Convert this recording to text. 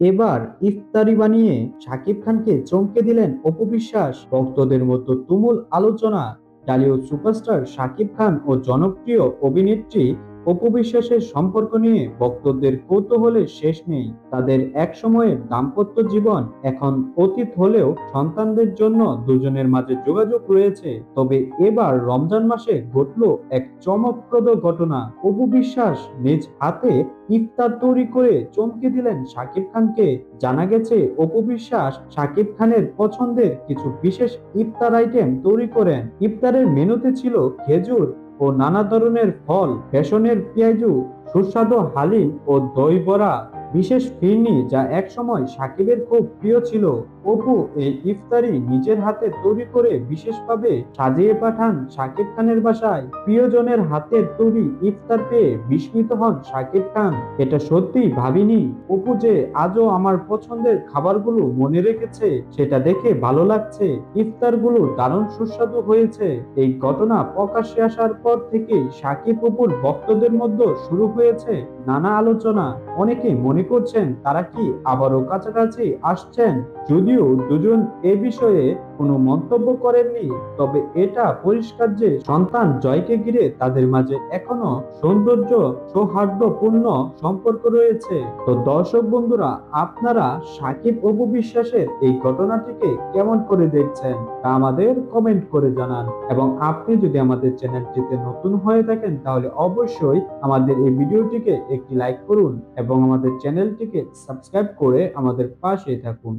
এবার ইফতারি বানিয়ে শাকিব খানকে চমকে দিলেন অপু বিশ্বাস। ভক্তদের মতো তুমুল আলোচনা। টলিউড সুপারস্টার শাকিব খান ও জনপ্রিয় অভিনেত্রী অপু বিশ্বাসের সম্পর্ক নিয়ে ভক্তদের কৌতূহলের শেষ নেই। তাদের একসময়ের দাম্পত্য জীবন এখন অতীত হলেও সন্তানদের জন্য দুজনের মাঝে যোগাযোগ রয়েছে। তবে এবার রমজান মাসে ঘটল এক চমকপ্রদ ঘটনা। অপু বিশ্বাস নিজ হাতে ইফতার তৈরি করে চমকে দিলেন শাকিব খানকে। জানা গেছে অপু বিশ্বাস শাকিব খানের পছন্দের কিছু বিশেষ ইফতার আইটেম তৈরি করেন। ইফতারের মেনুতে ছিল খেজুর ও নানা ধরনের ফল, বেসনের পেঁয়াজু, সুস্বাদু হালিম ও দই বড়া, বিশেষ ফিরনি যা একসময় সাকিবের খুব প্রিয় ছিল। অপু এই ইফতারি নিজের হাতে তৈরি করে বিশেষভাবে সাজিয়ে পাঠান শাকিব খানের বাসায়। প্রিয়জনের হাতের তৈরি ইফতার পেয়ে বিস্মিত হন শাকিব খান। এটা সত্যি ভাবিনি অপু যে আজও আমার পছন্দের খাবারগুলো মনে রেখেছে, সেটা দেখে ভালো লাগছে। ইফতারগুলো দারুণ সুস্বাদু হয়েছে। এই ঘটনা প্রকাশ্যে আসার পর থেকেই শাকিব অপুর ভক্তদের মধ্যে শুরু হয়েছে নানা আলোচনা। অনেকে মনে করছেন তারা কি আবারও কাছাকাছি আসছেন। যদিও দুজন এ বিষয়ে কোনো মন্তব্য করেননি, তবে এটা পরিষ্কার যে সন্তান জয়কে ঘিরে তাদের মাঝে এখনো সৌন্দর্য সৌহার্দ্যপূর্ণ সম্পর্ক রয়েছে। তো দর্শক বন্ধুরা, আপনারা সাকিব অপু বিশ্বাসের এই ঘটনাটিকে কেমন করে দেখছেন তা আমাদের কমেন্ট করে জানান। এবং আপনি যদি আমাদের চ্যানেলটিতে নতুন হয়ে থাকেন তাহলে অবশ্যই আমাদের এই ভিডিওটিকে একটি লাইক করুন এবং আমাদের চ্যানেলটিকে সাবস্ক্রাইব করে আমাদের পাশে থাকুন।